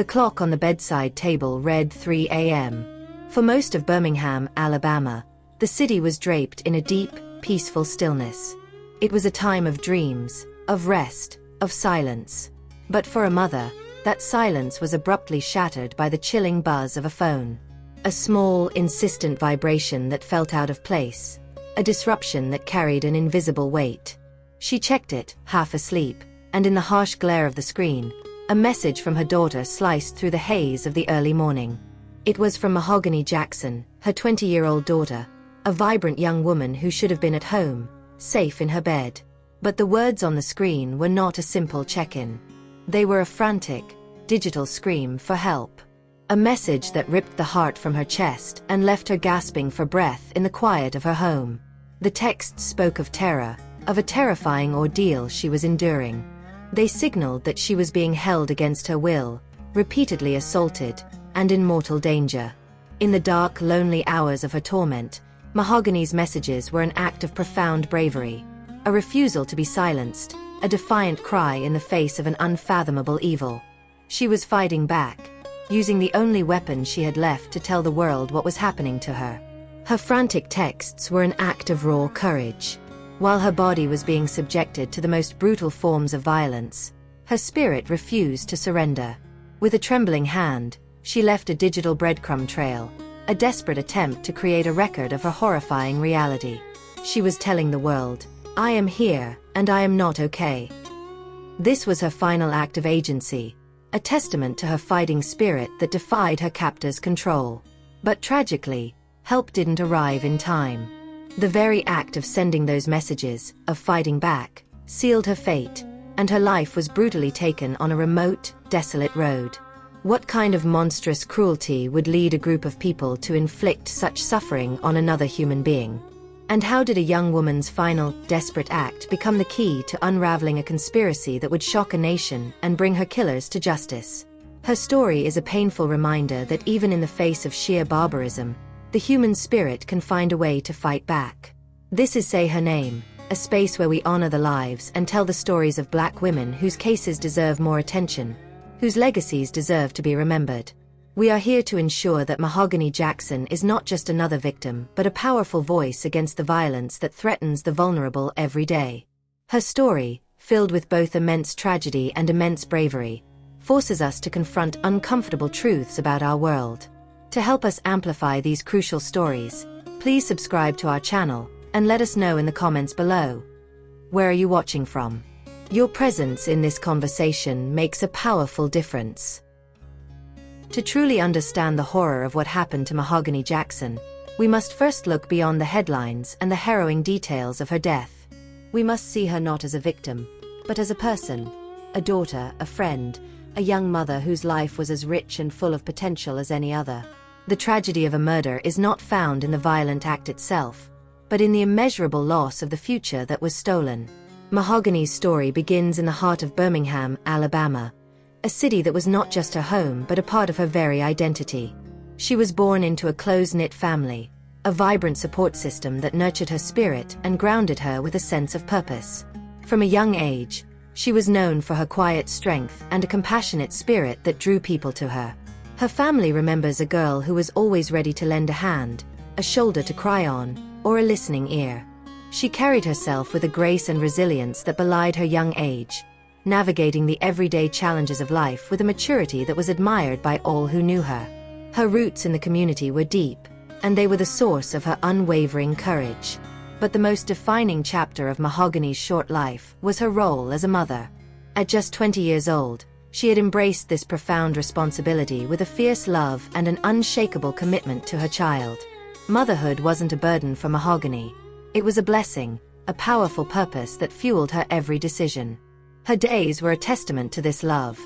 The clock on the bedside table read 3 a.m. For most of Birmingham, Alabama, the city was draped in a deep, peaceful stillness. It was a time of dreams, of rest, of silence. But for a mother, that silence was abruptly shattered by the chilling buzz of a phone. A small, insistent vibration that felt out of place. A disruption that carried an invisible weight. She checked it, half asleep, and in the harsh glare of the screen, a message from her daughter sliced through the haze of the early morning. It was from Mahogany Jackson, her 20-year-old daughter, a vibrant young woman who should have been at home, safe in her bed. But the words on the screen were not a simple check-in. They were a frantic, digital scream for help. A message that ripped the heart from her chest and left her gasping for breath in the quiet of her home. The texts spoke of terror, of a terrifying ordeal she was enduring. They signaled that she was being held against her will, repeatedly assaulted, and in mortal danger. In the dark, lonely hours of her torment, Mahogany's messages were an act of profound bravery. A refusal to be silenced, a defiant cry in the face of an unfathomable evil. She was fighting back, using the only weapon she had left to tell the world what was happening to her. Her frantic texts were an act of raw courage. While her body was being subjected to the most brutal forms of violence, her spirit refused to surrender. With a trembling hand, she left a digital breadcrumb trail, a desperate attempt to create a record of her horrifying reality. She was telling the world, "I am here, and I am not okay." This was her final act of agency, a testament to her fighting spirit that defied her captor's control. But tragically, help didn't arrive in time. The very act of sending those messages, of fighting back, sealed her fate, and her life was brutally taken on a remote, desolate road. What kind of monstrous cruelty would lead a group of people to inflict such suffering on another human being? And how did a young woman's final, desperate act become the key to unraveling a conspiracy that would shock a nation and bring her killers to justice? Her story is a painful reminder that even in the face of sheer barbarism, the human spirit can find a way to fight back. This is Say Her Name, a space where we honor the lives and tell the stories of Black women whose cases deserve more attention, whose legacies deserve to be remembered. We are here to ensure that Mahogany Jackson is not just another victim, but a powerful voice against the violence that threatens the vulnerable every day. Her story, filled with both immense tragedy and immense bravery, forces us to confront uncomfortable truths about our world. To help us amplify these crucial stories, please subscribe to our channel, and let us know in the comments below. Where are you watching from? Your presence in this conversation makes a powerful difference. To truly understand the horror of what happened to Mahogany Jackson, we must first look beyond the headlines and the harrowing details of her death. We must see her not as a victim, but as a person, a daughter, a friend, a young mother whose life was as rich and full of potential as any other. The tragedy of a murder is not found in the violent act itself, but in the immeasurable loss of the future that was stolen. Mahogany's story begins in the heart of Birmingham, Alabama, a city that was not just her home but a part of her very identity. She was born into a close-knit family, a vibrant support system that nurtured her spirit and grounded her with a sense of purpose. From a young age, she was known for her quiet strength and a compassionate spirit that drew people to her. Her family remembers a girl who was always ready to lend a hand, a shoulder to cry on, or a listening ear. She carried herself with a grace and resilience that belied her young age, navigating the everyday challenges of life with a maturity that was admired by all who knew her. Her roots in the community were deep, and they were the source of her unwavering courage. But the most defining chapter of Mahogany's short life was her role as a mother. At just 20 years old, she had embraced this profound responsibility with a fierce love and an unshakable commitment to her child. Motherhood wasn't a burden for Mahogany. It was a blessing, a powerful purpose that fueled her every decision. Her days were a testament to this love,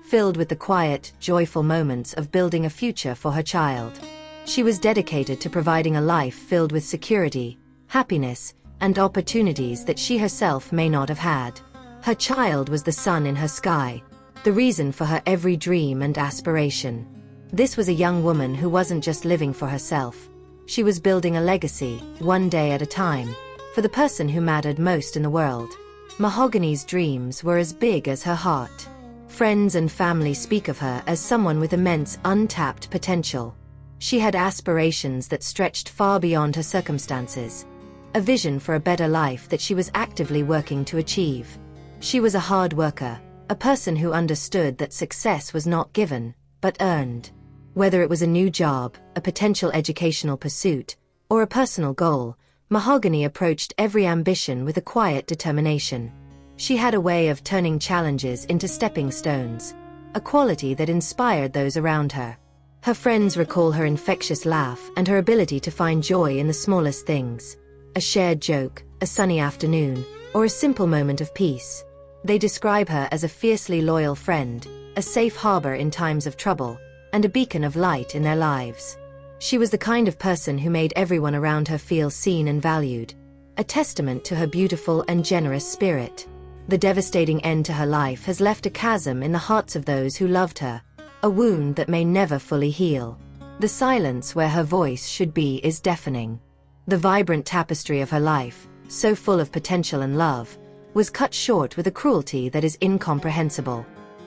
filled with the quiet, joyful moments of building a future for her child. She was dedicated to providing a life filled with security, happiness, and opportunities that she herself may not have had. Her child was the sun in her sky, the reason for her every dream and aspiration. This was a young woman who wasn't just living for herself. She was building a legacy, one day at a time, for the person who mattered most in the world. Mahogany's dreams were as big as her heart. Friends and family speak of her as someone with immense untapped potential. She had aspirations that stretched far beyond her circumstances, a vision for a better life that she was actively working to achieve. She was a hard worker, a person who understood that success was not given, but earned. Whether it was a new job, a potential educational pursuit, or a personal goal, Mahogany approached every ambition with a quiet determination. She had a way of turning challenges into stepping stones, a quality that inspired those around her. Her friends recall her infectious laugh and her ability to find joy in the smallest things. A shared joke, a sunny afternoon, or a simple moment of peace. They describe her as a fiercely loyal friend, a safe harbor in times of trouble, and a beacon of light in their lives. She was the kind of person who made everyone around her feel seen and valued, a testament to her beautiful and generous spirit. The devastating end to her life has left a chasm in the hearts of those who loved her, a wound that may never fully heal. The silence where her voice should be is deafening. The vibrant tapestry of her life, so full of potential and love, was cut short with a cruelty that is incomprehensible.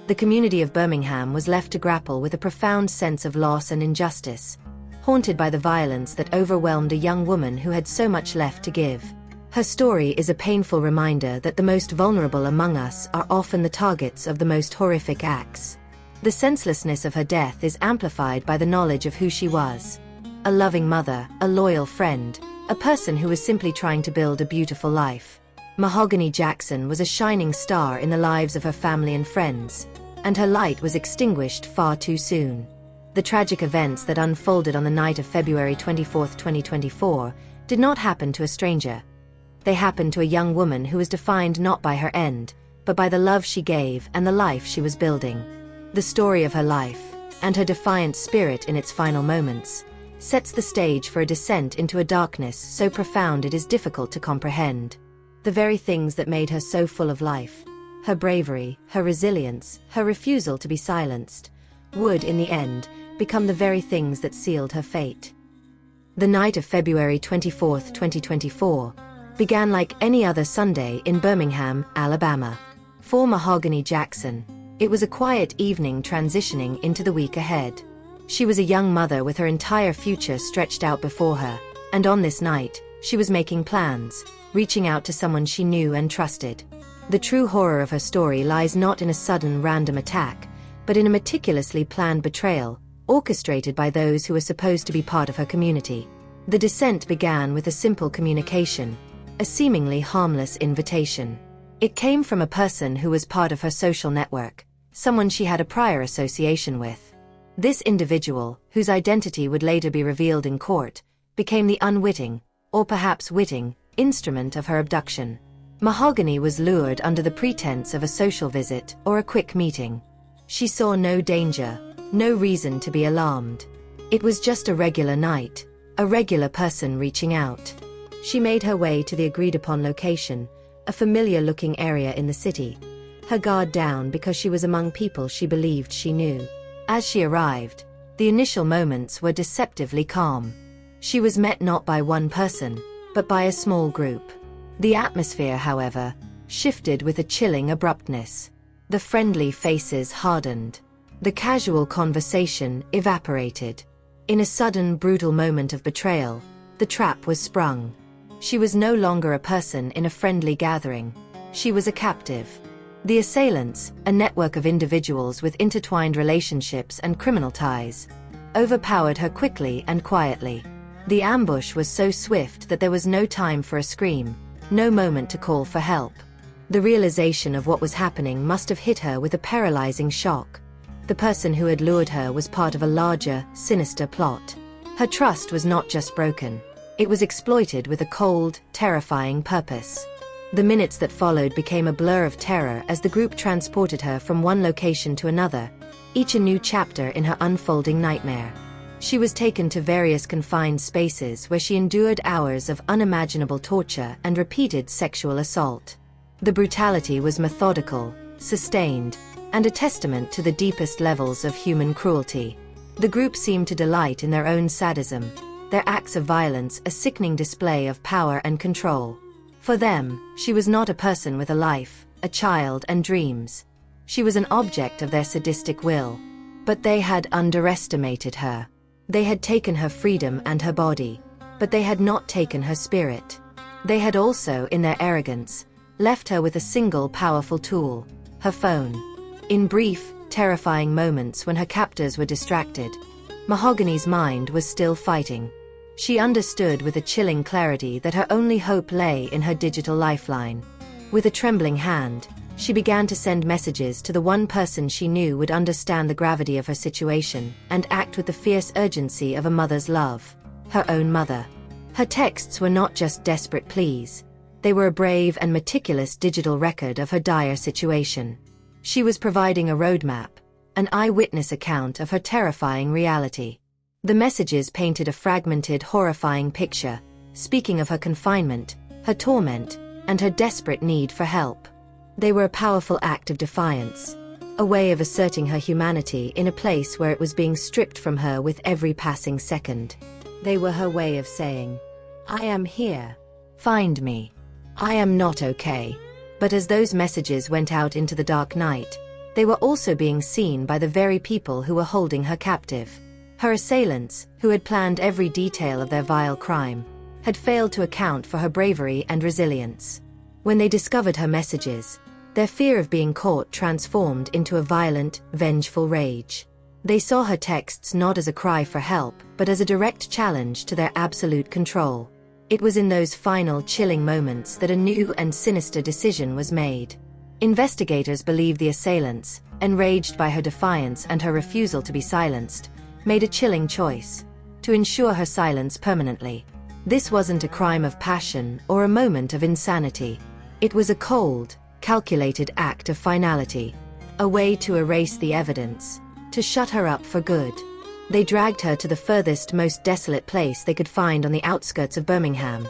The community of Birmingham was left to grapple with a profound sense of loss and injustice, haunted by the violence that overwhelmed a young woman who had so much left to give. Her story is a painful reminder that the most vulnerable among us are often the targets of the most horrific acts. The senselessness of her death is amplified by the knowledge of who she was. A loving mother, a loyal friend, a person who was simply trying to build a beautiful life. Mahogany Jackson was a shining star in the lives of her family and friends, and her light was extinguished far too soon. The tragic events that unfolded on the night of February 24, 2024, did not happen to a stranger. They happened to a young woman who was defined not by her end, but by the love she gave and the life she was building. The story of her life, and her defiant spirit in its final moments, sets the stage for a descent into a darkness so profound it is difficult to comprehend. The very things that made her so full of life, her bravery, her resilience, her refusal to be silenced, would, in the end, become the very things that sealed her fate. The night of February 24, 2024, began like any other Sunday in Birmingham, Alabama. For Mahogany Jackson, it was a quiet evening transitioning into the week ahead. She was a young mother with her entire future stretched out before her, and on this night, she was making plans, reaching out to someone she knew and trusted. The true horror of her story lies not in a sudden random attack, but in a meticulously planned betrayal, orchestrated by those who were supposed to be part of her community. The descent began with a simple communication, a seemingly harmless invitation. It came from a person who was part of her social network, someone she had a prior association with. This individual, whose identity would later be revealed in court, became the unwitting, or perhaps witting, instrument of her abduction. Mahogany was lured under the pretense of a social visit or a quick meeting. She saw no danger, no reason to be alarmed. It was just a regular night, a regular person reaching out. She made her way to the agreed-upon location, a familiar-looking area in the city, her guard down because she was among people she believed she knew. As she arrived, the initial moments were deceptively calm. She was met not by one person, but by a small group. The atmosphere, however, shifted with a chilling abruptness. The friendly faces hardened. The casual conversation evaporated. In a sudden, brutal moment of betrayal, the trap was sprung. She was no longer a person in a friendly gathering. She was a captive. The assailants, a network of individuals with intertwined relationships and criminal ties, overpowered her quickly and quietly. The ambush was so swift that there was no time for a scream, no moment to call for help. The realization of what was happening must have hit her with a paralyzing shock. The person who had lured her was part of a larger, sinister plot. Her trust was not just broken. It was exploited with a cold, terrifying purpose. The minutes that followed became a blur of terror as the group transported her from one location to another, each a new chapter in her unfolding nightmare. She was taken to various confined spaces where she endured hours of unimaginable torture and repeated sexual assault. The brutality was methodical, sustained, and a testament to the deepest levels of human cruelty. The group seemed to delight in their own sadism, their acts of violence a sickening display of power and control. For them, she was not a person with a life, a child and dreams. She was an object of their sadistic will. But they had underestimated her. They had taken her freedom and her body, but they had not taken her spirit. They had also, in their arrogance, left her with a single powerful tool, her phone. In brief, terrifying moments when her captors were distracted, Mahogany's mind was still fighting. She understood with a chilling clarity that her only hope lay in her digital lifeline. With a trembling hand, she began to send messages to the one person she knew would understand the gravity of her situation and act with the fierce urgency of a mother's love, her own mother. Her texts were not just desperate pleas. They were a brave and meticulous digital record of her dire situation. She was providing a roadmap, an eyewitness account of her terrifying reality. The messages painted a fragmented, horrifying picture, speaking of her confinement, her torment, and her desperate need for help. They were a powerful act of defiance, a way of asserting her humanity in a place where it was being stripped from her with every passing second. They were her way of saying, "I am here. Find me. I am not okay." But as those messages went out into the dark night, they were also being seen by the very people who were holding her captive. Her assailants, who had planned every detail of their vile crime, had failed to account for her bravery and resilience. When they discovered her messages, their fear of being caught transformed into a violent, vengeful rage. They saw her texts not as a cry for help, but as a direct challenge to their absolute control. It was in those final chilling moments that a new and sinister decision was made. Investigators believe the assailants, enraged by her defiance and her refusal to be silenced, made a chilling choice: to ensure her silence permanently. This wasn't a crime of passion or a moment of insanity. It was a cold, calculated act of finality, a way to erase the evidence, to shut her up for good. They dragged her to the furthest, most desolate place they could find on the outskirts of Birmingham,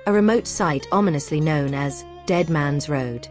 a remote site ominously known as Dead Man's Road.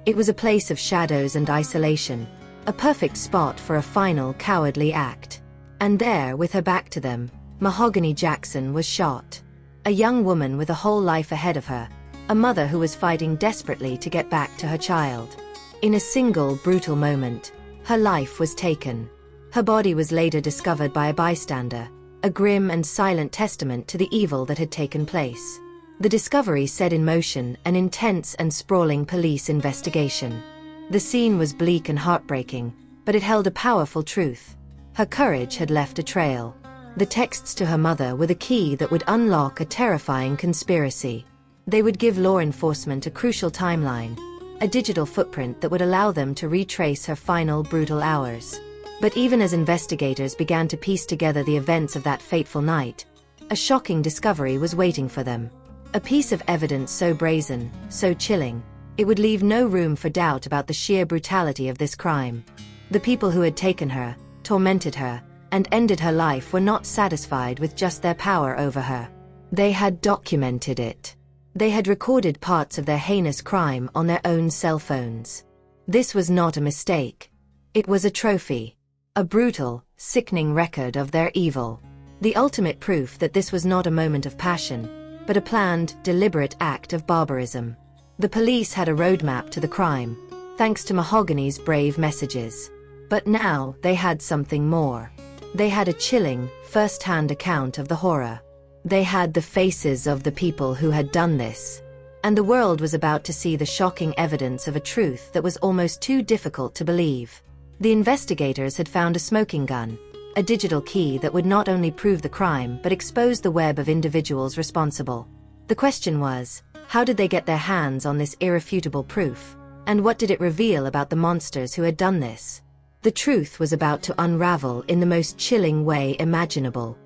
It was a place of shadows and isolation, a perfect spot for a final, cowardly act. And there, with her back to them, Mahogany Jackson was shot. A young woman with a whole life ahead of her, a mother who was fighting desperately to get back to her child. In a single, brutal moment, her life was taken. Her body was later discovered by a bystander, a grim and silent testament to the evil that had taken place. The discovery set in motion an intense and sprawling police investigation. The scene was bleak and heartbreaking, but it held a powerful truth. Her courage had left a trail. The texts to her mother were the key that would unlock a terrifying conspiracy. They would give law enforcement a crucial timeline, a digital footprint that would allow them to retrace her final brutal hours. But even as investigators began to piece together the events of that fateful night, a shocking discovery was waiting for them. A piece of evidence so brazen, so chilling, it would leave no room for doubt about the sheer brutality of this crime. The people who had taken her, tormented her, and ended her life were not satisfied with just their power over her. They had documented it. They had recorded parts of their heinous crime on their own cell phones. This was not a mistake. It was a trophy. A brutal, sickening record of their evil. The ultimate proof that this was not a moment of passion, but a planned, deliberate act of barbarism. The police had a roadmap to the crime, thanks to Mahogany's brave messages. But now, they had something more. They had a chilling, first-hand account of the horror. They had the faces of the people who had done this. And the world was about to see the shocking evidence of a truth that was almost too difficult to believe. The investigators had found a smoking gun, a digital key that would not only prove the crime but expose the web of individuals responsible. The question was, how did they get their hands on this irrefutable proof? And what did it reveal about the monsters who had done this? The truth was about to unravel in the most chilling way imaginable.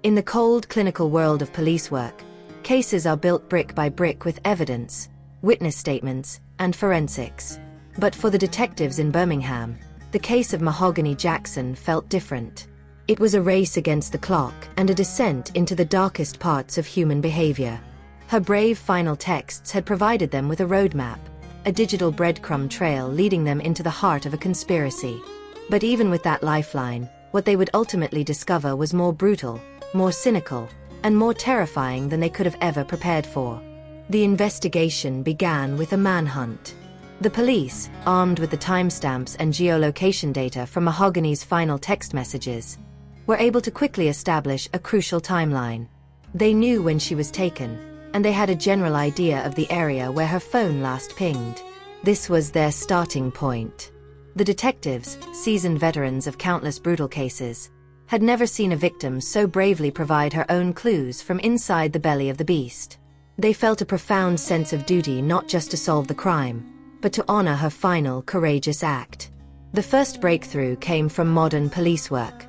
In the cold, clinical world of police work, cases are built brick by brick with evidence, witness statements, and forensics. But for the detectives in Birmingham, the case of Mahogany Jackson felt different. It was a race against the clock and a descent into the darkest parts of human behavior. Her brave final texts had provided them with a roadmap, a digital breadcrumb trail leading them into the heart of a conspiracy. But even with that lifeline, what they would ultimately discover was more brutal, more cynical, and more terrifying than they could have ever prepared for. The investigation began with a manhunt. The police, armed with the timestamps and geolocation data from Mahogany's final text messages, were able to quickly establish a crucial timeline. They knew when she was taken, and they had a general idea of the area where her phone last pinged. This was their starting point. The detectives, seasoned veterans of countless brutal cases, had never seen a victim so bravely provide her own clues from inside the belly of the beast. They felt a profound sense of duty not just to solve the crime, but to honor her final, courageous act. The first breakthrough came from modern police work: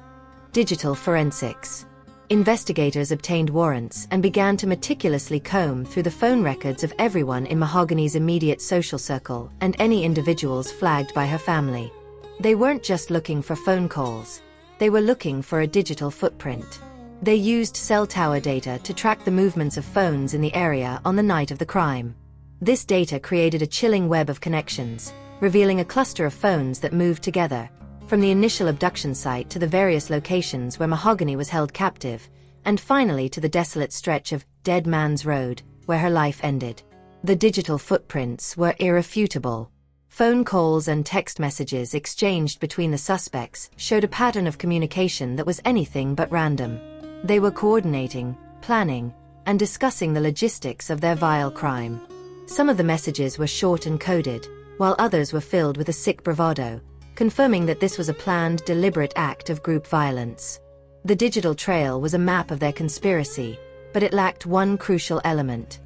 digital forensics. Investigators obtained warrants and began to meticulously comb through the phone records of everyone in Mahogany's immediate social circle and any individuals flagged by her family. They weren't just looking for phone calls, they were looking for a digital footprint. They used cell tower data to track the movements of phones in the area on the night of the crime. This data created a chilling web of connections, revealing a cluster of phones that moved together, from the initial abduction site to the various locations where Mahogany was held captive, and finally to the desolate stretch of Dead Man's Road, where her life ended. The digital footprints were irrefutable. Phone calls and text messages exchanged between the suspects showed a pattern of communication that was anything but random. They were coordinating, planning, and discussing the logistics of their vile crime. Some of the messages were short and coded, while others were filled with a sick bravado, confirming that this was a planned, deliberate act of group violence. The digital trail was a map of their conspiracy, but it lacked one crucial element: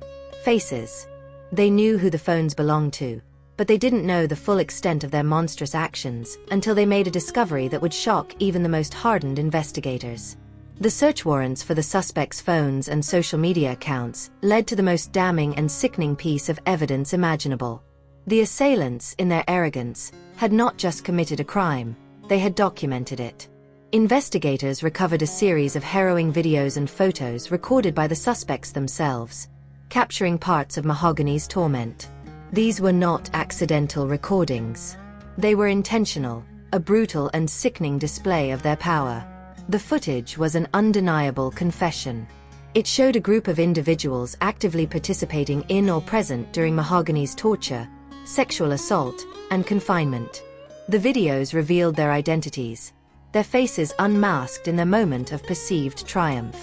faces. They knew who the phones belonged to, but they didn't know the full extent of their monstrous actions until they made a discovery that would shock even the most hardened investigators. The search warrants for the suspects' phones and social media accounts led to the most damning and sickening piece of evidence imaginable. The assailants, in their arrogance, had not just committed a crime, they had documented it. Investigators recovered a series of harrowing videos and photos recorded by the suspects themselves, capturing parts of Mahogany's torment. These were not accidental recordings. They were intentional, a brutal and sickening display of their power. The footage was an undeniable confession. It showed a group of individuals actively participating in or present during Mahogany's torture, sexual assault, and confinement. The videos revealed their identities, their faces unmasked in their moment of perceived triumph.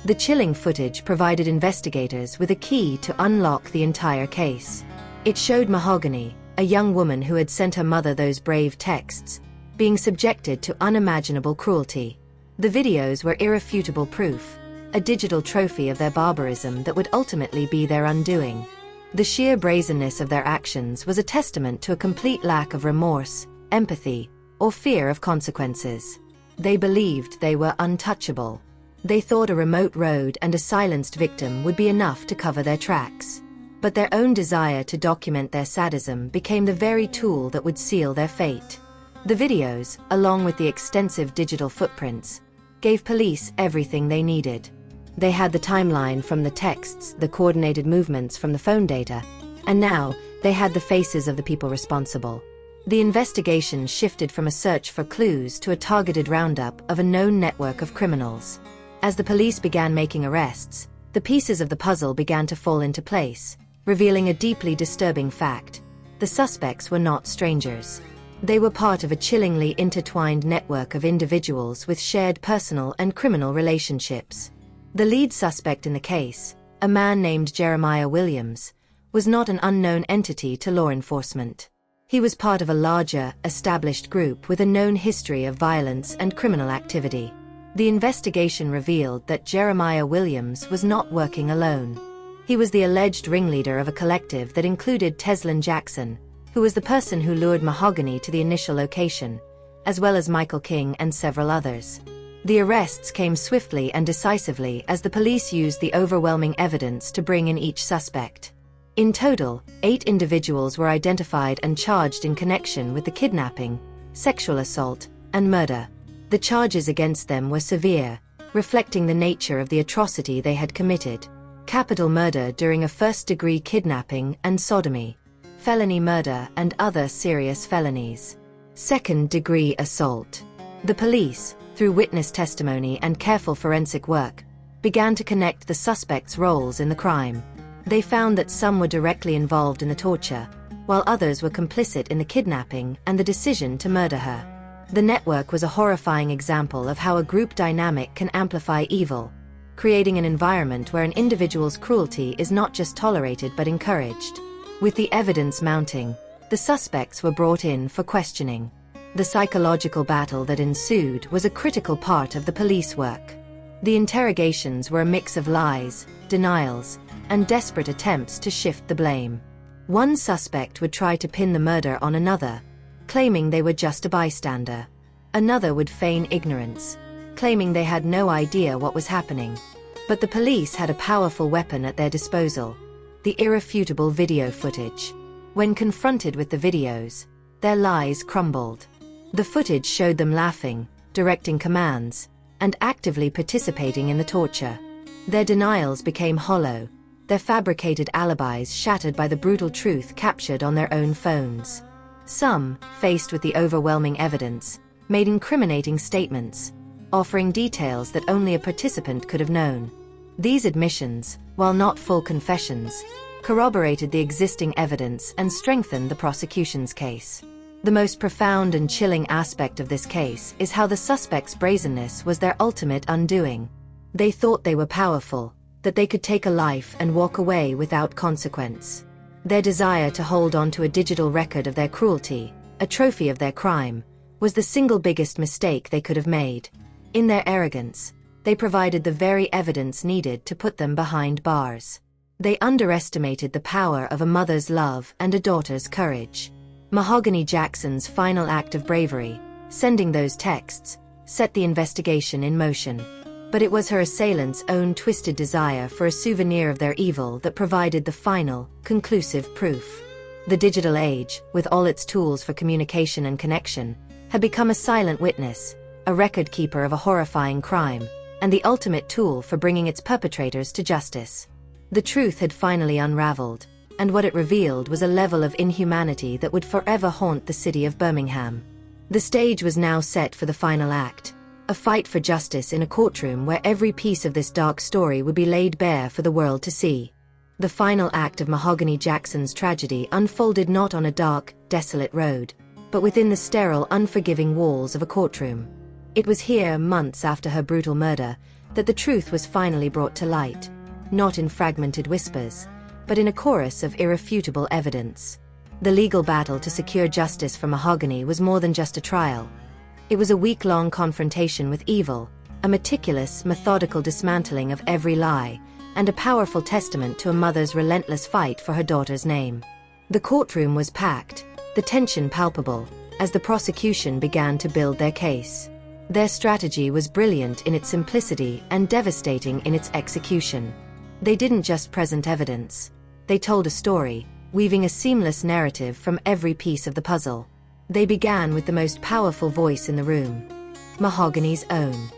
The chilling footage provided investigators with a key to unlock the entire case. It showed Mahogany, a young woman who had sent her mother those brave texts, being subjected to unimaginable cruelty. The videos were irrefutable proof, a digital trophy of their barbarism that would ultimately be their undoing. The sheer brazenness of their actions was a testament to a complete lack of remorse, empathy, or fear of consequences. They believed they were untouchable. They thought a remote road and a silenced victim would be enough to cover their tracks. But their own desire to document their sadism became the very tool that would seal their fate. The videos, along with the extensive digital footprints, gave police everything they needed. They had the timeline from the texts, the coordinated movements from the phone data, and now they had the faces of the people responsible. The investigation shifted from a search for clues to a targeted roundup of a known network of criminals. As the police began making arrests, the pieces of the puzzle began to fall into place, revealing a deeply disturbing fact: the suspects were not strangers. They were part of a chillingly intertwined network of individuals with shared personal and criminal relationships. The lead suspect in the case, a man named Jeremiah Williams, was not an unknown entity to law enforcement. He was part of a larger, established group with a known history of violence and criminal activity. The investigation revealed that Jeremiah Williams was not working alone. He was the alleged ringleader of a collective that included Mahogany Jackson, who was the person who lured Mahogany to the initial location, as well as Michael King and several others. The arrests came swiftly and decisively as the police used the overwhelming evidence to bring in each suspect. In total, 8 individuals were identified and charged in connection with the kidnapping, sexual assault, and murder. The charges against them were severe, reflecting the nature of the atrocity they had committed: capital murder during a first-degree kidnapping and sodomy, felony murder and other serious felonies, second-degree assault. The police, through witness testimony and careful forensic work, began to connect the suspects' roles in the crime. They found that some were directly involved in the torture, while others were complicit in the kidnapping and the decision to murder her. The network was a horrifying example of how a group dynamic can amplify evil, creating an environment where an individual's cruelty is not just tolerated but encouraged. With the evidence mounting, the suspects were brought in for questioning. The psychological battle that ensued was a critical part of the police work. The interrogations were a mix of lies, denials, and desperate attempts to shift the blame. One suspect would try to pin the murder on another, claiming they were just a bystander. Another would feign ignorance, claiming they had no idea what was happening. But the police had a powerful weapon at their disposal: the irrefutable video footage. When confronted with the videos, their lies crumbled. The footage showed them laughing, directing commands, and actively participating in the torture. Their denials became hollow, their fabricated alibis shattered by the brutal truth captured on their own phones. Some, faced with the overwhelming evidence, made incriminating statements, offering details that only a participant could have known. These admissions, while not full confessions, corroborated the existing evidence and strengthened the prosecution's case. The most profound and chilling aspect of this case is how the suspects' brazenness was their ultimate undoing. They thought they were powerful, that they could take a life and walk away without consequence. Their desire to hold on to a digital record of their cruelty, a trophy of their crime, was the single biggest mistake they could have made. In their arrogance, they provided the very evidence needed to put them behind bars. They underestimated the power of a mother's love and a daughter's courage. Mahogany Jackson's final act of bravery, sending those texts, set the investigation in motion. But it was her assailants' own twisted desire for a souvenir of their evil that provided the final, conclusive proof. The digital age, with all its tools for communication and connection, had become a silent witness, a record keeper of a horrifying crime, and the ultimate tool for bringing its perpetrators to justice. The truth had finally unraveled, and what it revealed was a level of inhumanity that would forever haunt the city of Birmingham. The stage was now set for the final act, a fight for justice in a courtroom where every piece of this dark story would be laid bare for the world to see. The final act of Mahogany Jackson's tragedy unfolded not on a dark, desolate road, but within the sterile, unforgiving walls of a courtroom. It was here, months after her brutal murder, that the truth was finally brought to light, not in fragmented whispers, but in a chorus of irrefutable evidence. The legal battle to secure justice for Mahogany was more than just a trial. It was a week-long confrontation with evil, a meticulous, methodical dismantling of every lie, and a powerful testament to a mother's relentless fight for her daughter's name. The courtroom was packed, the tension palpable, as the prosecution began to build their case. Their strategy was brilliant in its simplicity and devastating in its execution. They didn't just present evidence. They told a story, weaving a seamless narrative from every piece of the puzzle. They began with the most powerful voice in the room, Mahogany's own.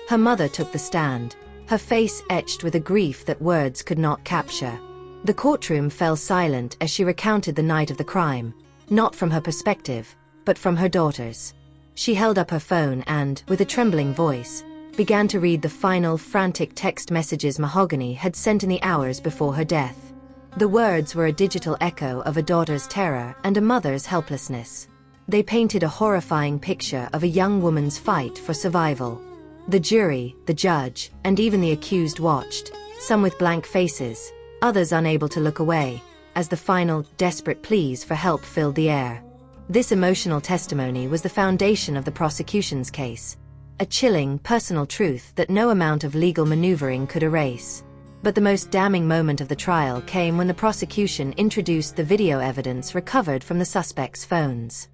Her mother took the stand, her face etched with a grief that words could not capture. The courtroom fell silent as she recounted the night of the crime, not from her perspective, but from her daughter's. She held up her phone and, with a trembling voice, began to read the final, frantic text messages Mahogany had sent in the hours before her death. The words were a digital echo of a daughter's terror and a mother's helplessness. They painted a horrifying picture of a young woman's fight for survival. The jury, the judge, and even the accused watched, some with blank faces, others unable to look away, as the final, desperate pleas for help filled the air. This emotional testimony was the foundation of the prosecution's case, a chilling, personal truth that no amount of legal maneuvering could erase. But the most damning moment of the trial came when the prosecution introduced the video evidence recovered from the suspects' phones.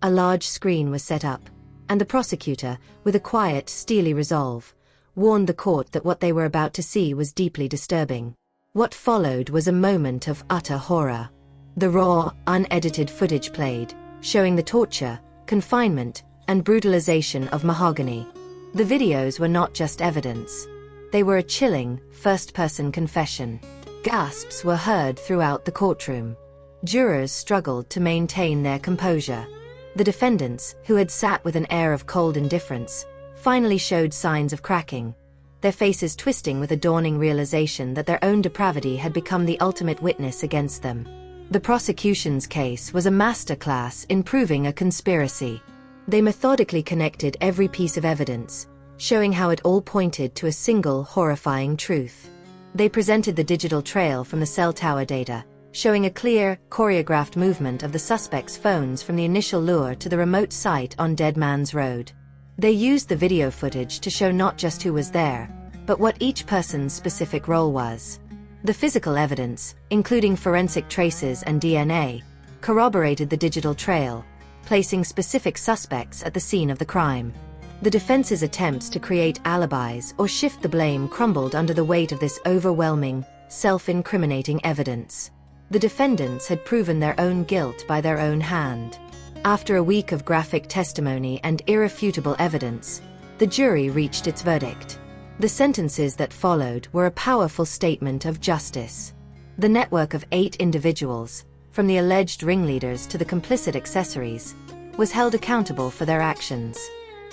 A large screen was set up, and the prosecutor, with a quiet, steely resolve, warned the court that what they were about to see was deeply disturbing. What followed was a moment of utter horror. The raw, unedited footage played, showing the torture, confinement, and brutalization of Mahogany. The videos were not just evidence. They were a chilling, first-person confession. Gasps were heard throughout the courtroom. Jurors struggled to maintain their composure. The defendants, who had sat with an air of cold indifference, finally showed signs of cracking, their faces twisting with a dawning realization that their own depravity had become the ultimate witness against them. The prosecution's case was a masterclass in proving a conspiracy. They methodically connected every piece of evidence, showing how it all pointed to a single horrifying truth. They presented the digital trail from the cell tower data, showing a clear, choreographed movement of the suspect's phones from the initial lure to the remote site on Dead Man's Road. They used the video footage to show not just who was there, but what each person's specific role was. The physical evidence, including forensic traces and DNA, corroborated the digital trail, placing specific suspects at the scene of the crime. The defense's attempts to create alibis or shift the blame crumbled under the weight of this overwhelming, self-incriminating evidence. The defendants had proven their own guilt by their own hand. After a week of graphic testimony and irrefutable evidence, the jury reached its verdict. The sentences that followed were a powerful statement of justice. The network of 8 individuals, from the alleged ringleaders to the complicit accessories, was held accountable for their actions.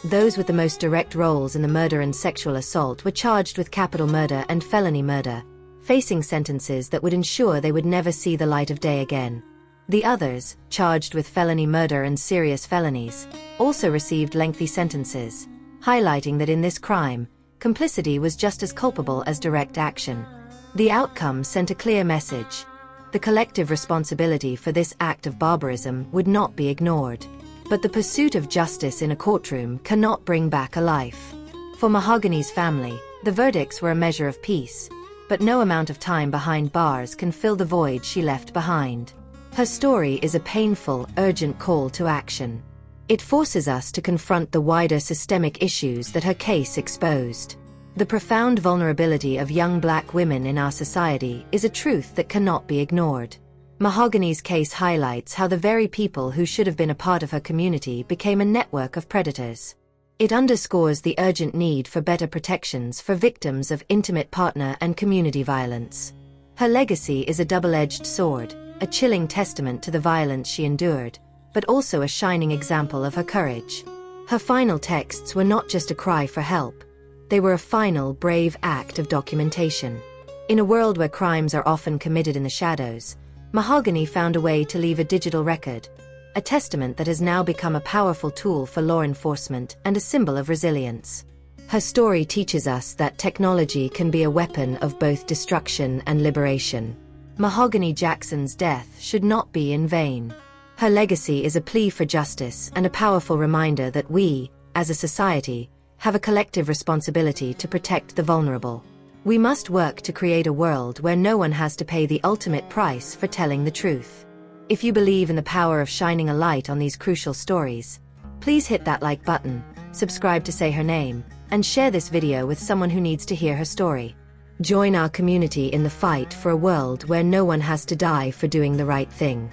Those with the most direct roles in the murder and sexual assault were charged with capital murder and felony murder, facing sentences that would ensure they would never see the light of day again. The others, charged with felony murder and serious felonies, also received lengthy sentences, highlighting that in this crime, complicity was just as culpable as direct action. The outcome sent a clear message. The collective responsibility for this act of barbarism would not be ignored. But the pursuit of justice in a courtroom cannot bring back a life. For Mahogany's family, the verdicts were a measure of peace, but no amount of time behind bars can fill the void she left behind. Her story is a painful, urgent call to action. It forces us to confront the wider systemic issues that her case exposed. The profound vulnerability of young black women in our society is a truth that cannot be ignored. Mahogany's case highlights how the very people who should have been a part of her community became a network of predators. It underscores the urgent need for better protections for victims of intimate partner and community violence. Her legacy is a double-edged sword, a chilling testament to the violence she endured, but also a shining example of her courage. Her final texts were not just a cry for help. They were a final, brave act of documentation. In a world where crimes are often committed in the shadows, Mahogany found a way to leave a digital record, a testament that has now become a powerful tool for law enforcement and a symbol of resilience. Her story teaches us that technology can be a weapon of both destruction and liberation. Mahogany Jackson's death should not be in vain. Her legacy is a plea for justice and a powerful reminder that we, as a society, have a collective responsibility to protect the vulnerable. We must work to create a world where no one has to pay the ultimate price for telling the truth. If you believe in the power of shining a light on these crucial stories, please hit that like button, subscribe to Say Her Name, and share this video with someone who needs to hear her story. Join our community in the fight for a world where no one has to die for doing the right thing.